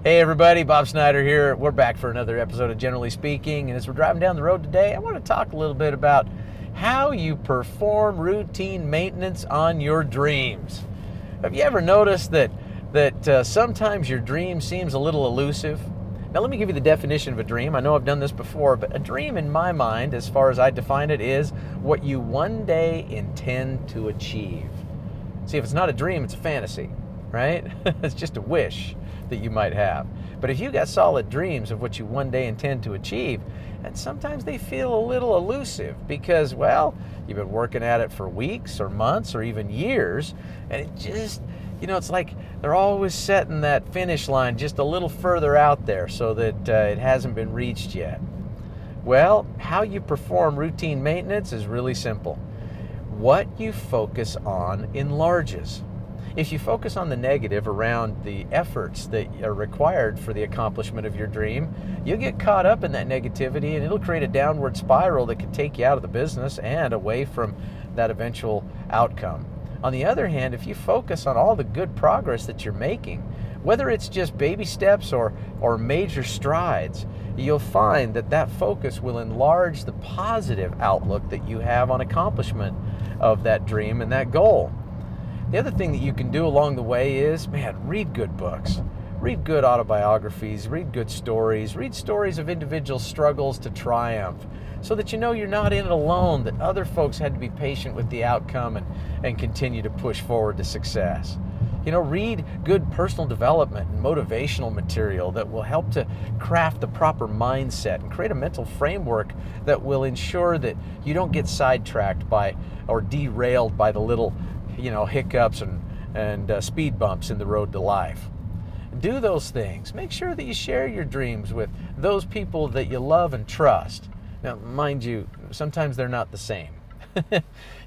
Hey everybody, Bob Snyder here. We're back for another episode of Generally Speaking, and as we're driving down the road today, I want to talk a little bit about how you perform routine maintenance on your dreams. Have you ever noticed that sometimes your dream seems a little elusive? Now let me give you the definition of a dream. I know I've done this before, but a dream in my mind, as far as I define it, is what you one day intend to achieve. See, if it's not a dream, it's a fantasy, right? It's just a wish that you might have. But if you got solid dreams of what you one day intend to achieve, and sometimes they feel a little elusive because, well, you've been working at it for weeks or months or even years, and it just, it's like they're always setting that finish line just a little further out there so that it hasn't been reached yet. Well, how you perform routine maintenance is really simple. What you focus on enlarges. If you focus on the negative around the efforts that are required for the accomplishment of your dream, you'll get caught up in that negativity and it'll create a downward spiral that could take you out of the business and away from that eventual outcome. On the other hand, if you focus on all the good progress that you're making, whether it's just baby steps or major strides, you'll find that focus will enlarge the positive outlook that you have on accomplishment of that dream and that goal. The other thing that you can do along the way is, read good books. Read good autobiographies, read good stories, read stories of individual struggles to triumph so that you know you're not in it alone, that other folks had to be patient with the outcome and continue to push forward to success. Read good personal development and motivational material that will help to craft the proper mindset and create a mental framework that will ensure that you don't get sidetracked by or derailed by the little hiccups and speed bumps in the road to life. Do those things. Make sure that you share your dreams with those people that you love and trust. Now, mind you, sometimes they're not the same.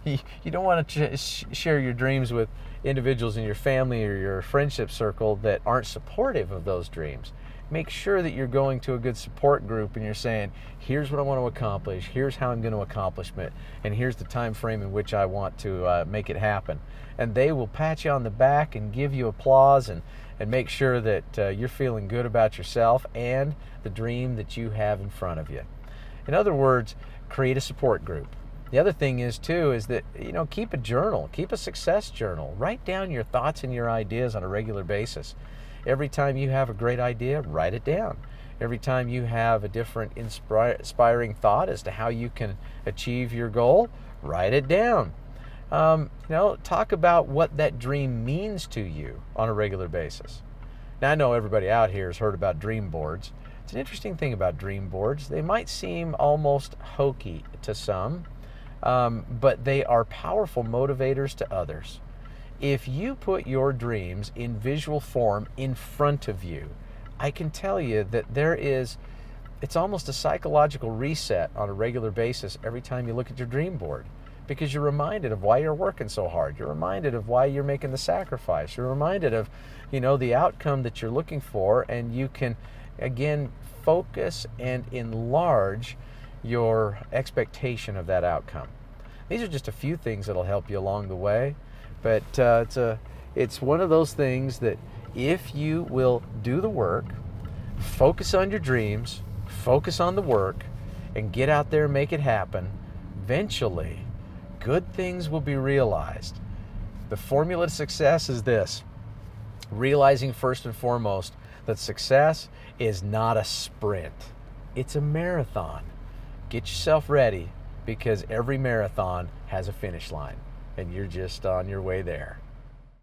You don't want to share your dreams with individuals in your family or your friendship circle that aren't supportive of those dreams. Make sure that you're going to a good support group and you're saying, here's what I want to accomplish, here's how I'm going to accomplish it, and here's the time frame in which I want to make it happen. And they will pat you on the back and give you applause and make sure that you're feeling good about yourself and the dream that you have in front of you. In other words, create a support group. The other thing is that, keep a journal, keep a success journal. Write down your thoughts and your ideas on a regular basis. Every time you have a great idea, write it down. Every time you have a different inspiring thought as to how you can achieve your goal, write it down. Talk about what that dream means to you on a regular basis. Now, I know everybody out here has heard about dream boards. It's an interesting thing about dream boards. They might seem almost hokey to some, but they are powerful motivators to others. If you put your dreams in visual form in front of you, I can tell you that it's almost a psychological reset on a regular basis every time you look at your dream board, because you're reminded of why you're working so hard. You're reminded of why you're making the sacrifice. You're reminded of, the outcome that you're looking for, and you can, again, focus and enlarge your expectation of that outcome. These are just a few things that'll help you along the way. But it's one of those things that if you will do the work, focus on your dreams, focus on the work, and get out there and make it happen, eventually good things will be realized. The formula to success is this: realizing first and foremost that success is not a sprint. It's a marathon. Get yourself ready, because every marathon has a finish line, and you're just on your way there.